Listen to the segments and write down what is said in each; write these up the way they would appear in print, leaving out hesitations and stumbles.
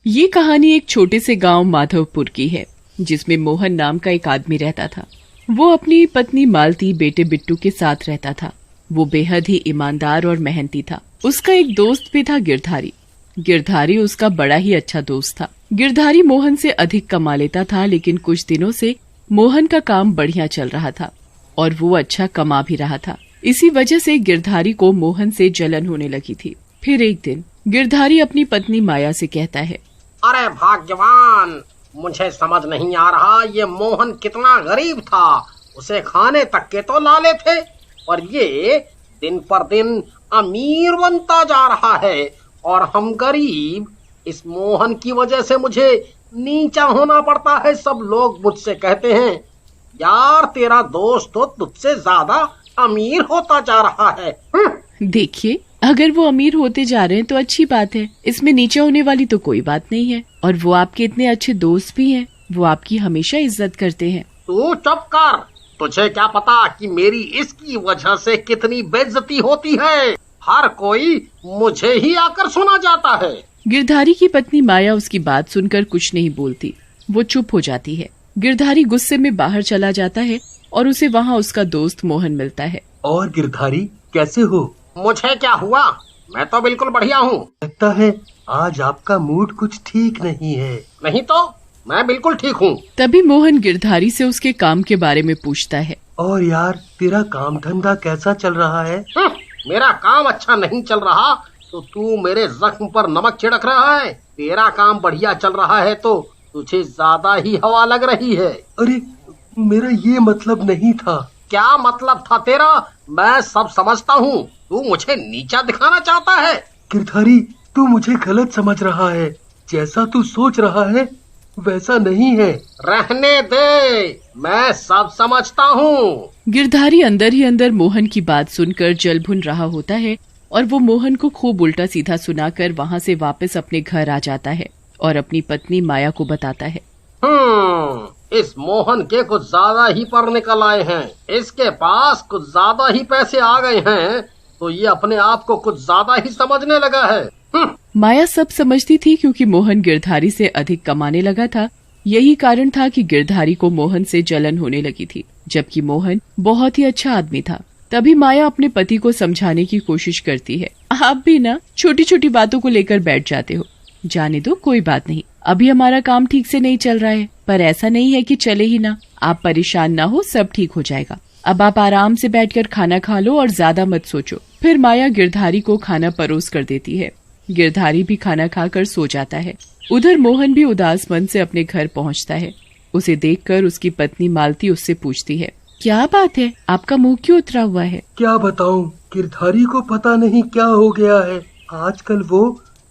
ये कहानी एक छोटे से गांव माधवपुर की है, जिसमें मोहन नाम का एक आदमी रहता था। वो अपनी पत्नी मालती, बेटे बिट्टू के साथ रहता था। वो बेहद ही ईमानदार और मेहनती था। उसका एक दोस्त भी था, गिरधारी। गिरधारी उसका बड़ा ही अच्छा दोस्त था। गिरधारी मोहन से अधिक कमा लेता था, लेकिन कुछ दिनों से मोहन का काम बढ़िया चल रहा था और वो अच्छा कमा भी रहा था। इसी वजह से गिरधारी को मोहन से जलन होने लगी थी। फिर एक दिन गिरधारी अपनी पत्नी माया से कहता है, अरे भाग्यवान, मुझे समझ नहीं आ रहा ये मोहन कितना गरीब था। उसे खाने तक के तो लाले थे, और ये दिन पर दिन अमीर बनता जा रहा है और हम गरीब। इस मोहन की वजह से मुझे नीचा होना पड़ता है। सब लोग मुझसे कहते हैं, यार तेरा दोस्त तो तुझसे ज्यादा अमीर होता जा रहा है। देखिए, अगर वो अमीर होते जा रहे हैं तो अच्छी बात है, इसमें नीचे होने वाली तो कोई बात नहीं है। और वो आपके इतने अच्छे दोस्त भी हैं, वो आपकी हमेशा इज्जत करते हैं। तू चुप कर, तुझे क्या पता कि मेरी इसकी वजह से कितनी बेइज्जती होती है। हर कोई मुझे ही आकर सुना जाता है। गिरधारी की पत्नी माया उसकी बात सुनकर कुछ नहीं बोलती, वो चुप हो जाती है। गिरधारी गुस्से में बाहर चला जाता है और उसे वहाँ उसका दोस्त मोहन मिलता है। और गिरधारी, कैसे हो? मुझे क्या हुआ, मैं तो बिल्कुल बढ़िया हूँ। लगता है आज आपका मूड कुछ ठीक नहीं है। नहीं तो मैं बिल्कुल ठीक हूँ। तभी मोहन गिरधारी से उसके काम के बारे में पूछता है। और यार, तेरा काम धंधा कैसा चल रहा है? मेरा काम अच्छा नहीं चल रहा तो तू मेरे जख्म पर नमक छिड़क रहा है। तेरा काम बढ़िया चल रहा है तो तुझे ज्यादा ही हवा लग रही है। अरे, मेरा ये मतलब नहीं था। क्या मतलब था तेरा? मैं सब समझता हूँ। तू मुझे नीचा दिखाना चाहता है। गिरधारी, तू मुझे गलत समझ रहा है। जैसा तू सोच रहा है वैसा नहीं है। रहने दे, मैं सब समझता हूँ। गिरधारी अंदर ही अंदर मोहन की बात सुनकर जल भुन रहा होता है और वो मोहन को खूब उल्टा सीधा सुनाकर वहाँ से वापस अपने घर आ जाता है और अपनी पत्नी माया को बताता है। इस मोहन के कुछ ज्यादा ही पर निकल आए हैं। इसके पास कुछ ज्यादा ही पैसे आ गए हैं तो ये अपने आप को कुछ ज्यादा ही समझने लगा है। माया सब समझती थी, क्योंकि मोहन गिरधारी से अधिक कमाने लगा था। यही कारण था कि गिरधारी को मोहन से जलन होने लगी थी, जबकि मोहन बहुत ही अच्छा आदमी था। तभी माया अपने पति को समझाने की कोशिश करती है, आप भी ना छोटी छोटी बातों को लेकर बैठ जाते हो। जाने दो, कोई बात नहीं, अभी हमारा काम ठीक से नहीं चल रहा है, पर ऐसा नहीं है कि चले ही ना। आप परेशान ना हो, सब ठीक हो जाएगा। अब आप आराम से बैठकर खाना खा लो और ज्यादा मत सोचो। फिर माया गिरधारी को खाना परोस कर देती है। गिरधारी भी खाना खाकर सो जाता है। उधर मोहन भी उदास मन से अपने घर पहुंचता है। उसे देखकर उसकी पत्नी मालती उससे पूछती है, क्या बात है, आपका मुंह क्यों उतरा हुआ है? क्या बताऊं, गिरधारी को पता नहीं क्या हो गया है। आजकल वो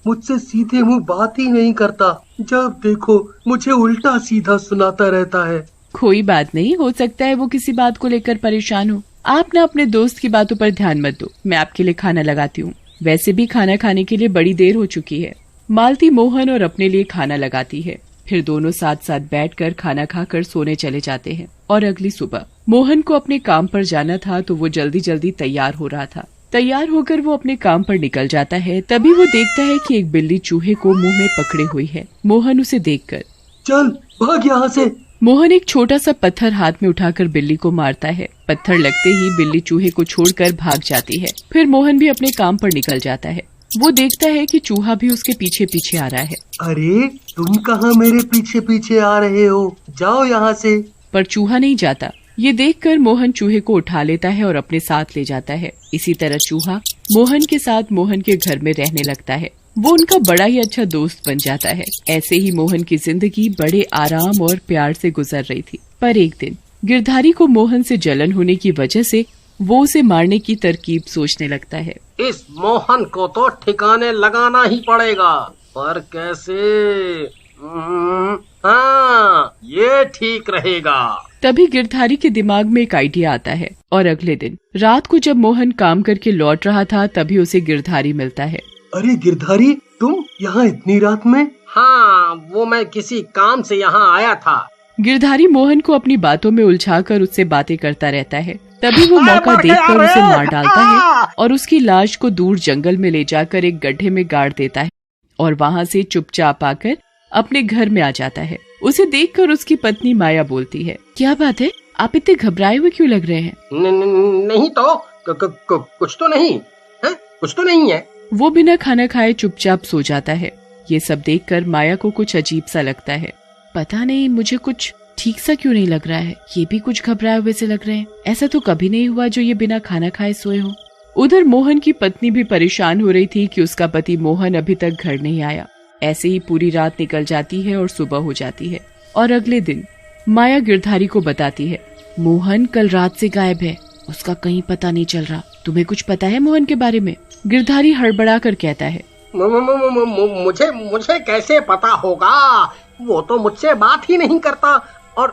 मुझसे सीधे मुंह बात ही नहीं करता। जब देखो मुझे उल्टा सीधा सुनाता रहता है। कोई बात नहीं, हो सकता है वो किसी बात को लेकर परेशान हो। आप ना अपने दोस्त की बातों पर ध्यान मत दो, मैं आपके लिए खाना लगाती हूँ। वैसे भी खाना खाने के लिए बड़ी देर हो चुकी है। मालती मोहन और अपने लिए खाना लगाती है। फिर दोनों साथ साथ बैठकर खाना खाकर सोने चले जाते हैं। और अगली सुबह मोहन को अपने काम पर जाना था तो वो जल्दी जल्दी तैयार हो रहा था। तैयार होकर वो अपने काम पर निकल जाता है। तभी वो देखता है कि एक बिल्ली चूहे को मुंह में पकड़े हुई है। मोहन उसे देखकर, चल भाग यहाँ से। मोहन एक छोटा सा पत्थर हाथ में उठाकर बिल्ली को मारता है। पत्थर लगते ही बिल्ली चूहे को छोड़कर भाग जाती है। फिर मोहन भी अपने काम पर निकल जाता है। वो देखता है कि चूहा भी उसके पीछे पीछे आ रहा है। अरे, तुम कहाँ मेरे पीछे पीछे आ रहे हो? जाओ यहाँ से। पर चूहा नहीं जाता। ये देखकर मोहन चूहे को उठा लेता है और अपने साथ ले जाता है। इसी तरह चूहा मोहन के साथ मोहन के घर में रहने लगता है। वो उनका बड़ा ही अच्छा दोस्त बन जाता है। ऐसे ही मोहन की जिंदगी बड़े आराम और प्यार से गुजर रही थी। पर एक दिन गिरधारी को मोहन से जलन होने की वजह से वो उसे मारने की तरकीब सोचने लगता है। इस मोहन को तो ठिकाने लगाना ही पड़ेगा, पर कैसे? हाँ, ये ठीक रहेगा। तभी गिरधारी के दिमाग में एक आइडिया आता है। और अगले दिन रात को जब मोहन काम करके लौट रहा था तभी उसे गिरधारी मिलता है। अरे गिरधारी, तुम यहाँ इतनी रात में? हाँ, वो मैं किसी काम से यहाँ आया था। गिरधारी मोहन को अपनी बातों में उलझाकर उससे बातें करता रहता है। तभी वो मौका देखकर उसे मार डालता है और उसकी लाश को दूर जंगल में ले जाकर एक गड्ढे में गाड़ देता है और वहाँ से चुपचाप आकर अपने घर में आ जाता है। उसे देखकर उसकी पत्नी माया बोलती है, क्या बात है, आप इतने घबराए हुए क्यों लग रहे हैं? नहीं तो कुछ तो नहीं है, कुछ तो नहीं है। वो बिना खाना खाए चुपचाप सो जाता है। ये सब देखकर माया को कुछ अजीब सा लगता है। पता नहीं मुझे कुछ ठीक सा क्यों नहीं लग रहा है, ये भी कुछ घबराए हुए से लग रहे हैं। ऐसा तो कभी नहीं हुआ जो ये बिना खाना खाए सोए हो। उधर मोहन की पत्नी भी परेशान हो रही थी कि उसका पति मोहन अभी तक घर नहीं आया। ऐसे ही पूरी रात निकल जाती है और सुबह हो जाती है। और अगले दिन माया गिरधारी को बताती है, मोहन कल रात से गायब है, उसका कहीं पता नहीं चल रहा। तुम्हें कुछ पता है मोहन के बारे में? गिरधारी हड़बड़ा कर कहता है, मुझे कैसे पता होगा, वो तो मुझसे बात ही नहीं करता। और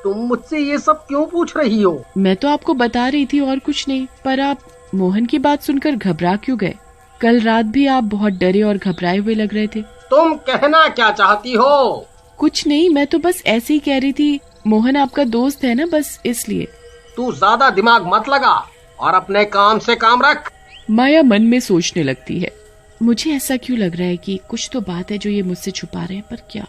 तुम मुझसे ये सब क्यों पूछ रही हो? मैं तो आपको बता रही थी और कुछ नहीं, पर आप मोहन की बात सुनकर घबरा क्यों गए? कल रात भी आप बहुत डरे और घबराए हुए लग रहे थे। तुम कहना क्या चाहती हो? कुछ नहीं, मैं तो बस ऐसे ही कह रही थी, मोहन आपका दोस्त है ना, बस इसलिए। तू ज्यादा दिमाग मत लगा और अपने काम से काम रख। माया मन में सोचने लगती है, मुझे ऐसा क्यों लग रहा है कि कुछ तो बात है जो ये मुझसे छुपा रहे हैं, पर क्या?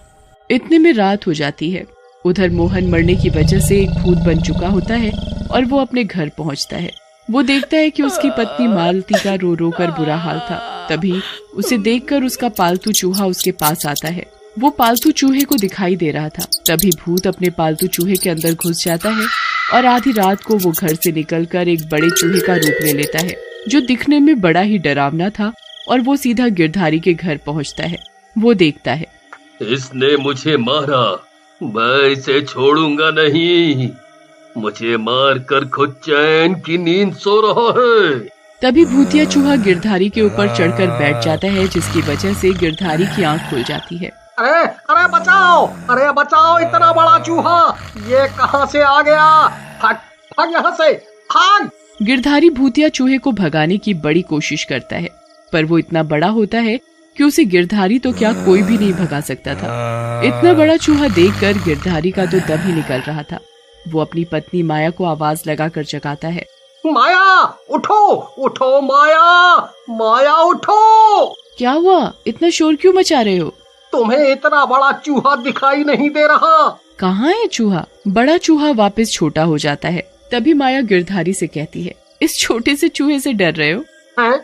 इतने में रात हो जाती है। उधर मोहन मरने की वजह से एक भूत बन चुका होता है और वो अपने घर पहुंचता है। वो देखता है कि उसकी पत्नी मालती का रो रो कर बुरा हाल था। तभी उसे देखकर उसका पालतू चूहा उसके पास आता है। वो पालतू चूहे को दिखाई दे रहा था। तभी भूत अपने पालतू चूहे के अंदर घुस जाता है और आधी रात को वो घर से निकलकर एक बड़े चूहे का रूप ले लेता है, जो दिखने में बड़ा ही डरावना था। और वो सीधा गिरधारी के घर पहुंचता है। वो देखता है, इसने मुझे मारा, मैं इसे छोड़ूंगा नहीं। मुझे मार कर खुद चैन की नींद सो रहा है। तभी भूतिया चूहा गिरधारी के ऊपर चढ़कर बैठ जाता है, जिसकी वजह से गिरधारी की आंख खुल जाती है। अरे बचाओ, इतना बड़ा चूहा ये कहां से आ गया? भाग यहाँ से, भाग! गिरधारी भूतिया चूहे को भगाने की बड़ी कोशिश करता है, पर वो इतना बड़ा होता है कि उसे गिरधारी तो क्या कोई भी नहीं भगा सकता था। इतना बड़ा चूहा देखकर गिरधारी का तो दम ही निकल रहा था। वो अपनी पत्नी माया को आवाज लगाकर जगाता है, माया उठो माया उठो! क्या हुआ? इतना शोर क्यों मचा रहे हो? तुम्हें इतना बड़ा चूहा दिखाई नहीं दे रहा? कहाँ है चूहा? बड़ा चूहा वापस छोटा हो जाता है। तभी माया गिरधारी से कहती है, इस छोटे से चूहे से डर रहे हो? हैं?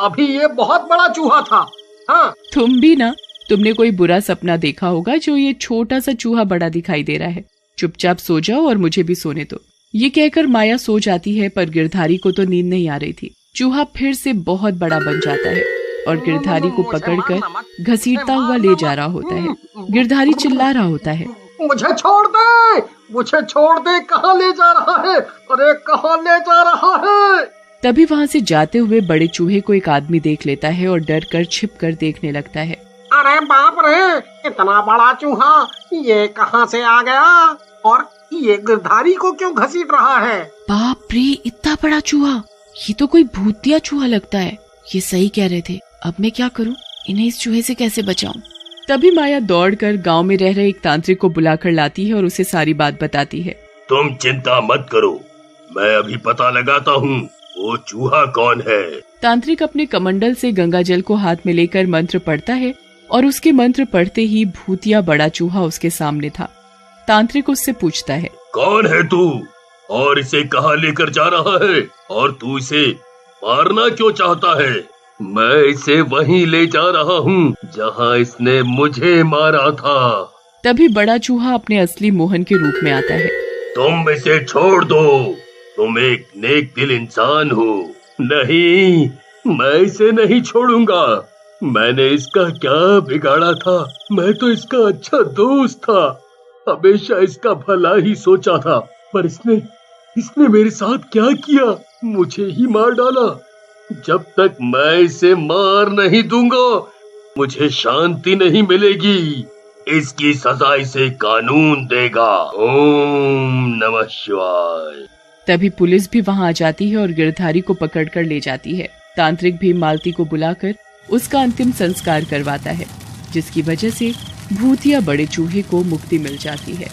अभी ये बहुत बड़ा चूहा था। हाँ। तुम भी ना, तुमने कोई बुरा सपना देखा होगा जो ये छोटा सा चूहा बड़ा दिखाई दे रहा है। चुपचाप सो जाओ और मुझे भी सोने दो। ये कहकर माया सो जाती है, पर गिरधारी को तो नींद नहीं आ रही थी। चूहा फिर से बहुत बड़ा बन जाता है और गिरधारी को पकड़कर घसीटता हुआ ले जा रहा होता है। गिरधारी चिल्ला रहा होता है, मुझे छोड़ दे, कहाँ ले जा रहा है? अरे कहाँ ले जा रहा है? तभी वहाँ से जाते हुए बड़े चूहे को एक आदमी देख लेता है और डर कर छिप कर देखने लगता है। अरे बाप रे, इतना बड़ा चूहा ये कहाँ से आ गया? और ये गिरधारी को क्यों घसीट रहा है? बाप रे, इतना बड़ा चूहा! ये तो कोई भूतिया चूहा लगता है। ये सही कह रहे थे। अब मैं क्या करूं? इन्हें इस चूहे से कैसे बचाऊं? तभी माया दौड़कर गांव में रह रहे एक तांत्रिक को बुलाकर लाती है और उसे सारी बात बताती है। तुम चिंता मत करो, मैं अभी पता लगाता हूँ वो चूहा कौन है। तांत्रिक अपने कमंडल से गंगा जल को हाथ में लेकर मंत्र पढ़ता है और उसके मंत्र पढ़ते ही भूतिया बड़ा चूहा उसके सामने था। तांत्रिक उससे पूछता है, कौन है तू और इसे कहाँ लेकर जा रहा है, और तू इसे मारना क्यों चाहता है? मैं इसे वहीं ले जा रहा हूँ जहाँ इसने मुझे मारा था। तभी बड़ा चूहा अपने असली मोहन के रूप में आता है। तुम इसे छोड़ दो, तुम एक नेक दिल इंसान हो। नहीं, मैं इसे नहीं छोड़ूंगा। मैंने इसका क्या बिगाड़ा था? मैं तो इसका अच्छा दोस्त था, हमेशा इसका भला ही सोचा था, पर इसने मेरे साथ क्या किया? मुझे ही मार डाला। जब तक मैं इसे मार नहीं दूंगा मुझे शांति नहीं मिलेगी। इसकी सजा इसे कानून देगा। ओम नमः शिवाय। तभी पुलिस भी वहां आ जाती है और गिरधारी को पकड़कर ले जाती है। तांत्रिक भी मालती को बुलाकर उसका अंतिम संस्कार करवाता है, जिसकी वजह से भूतिया बड़े चूहे को मुक्ति मिल जाती है।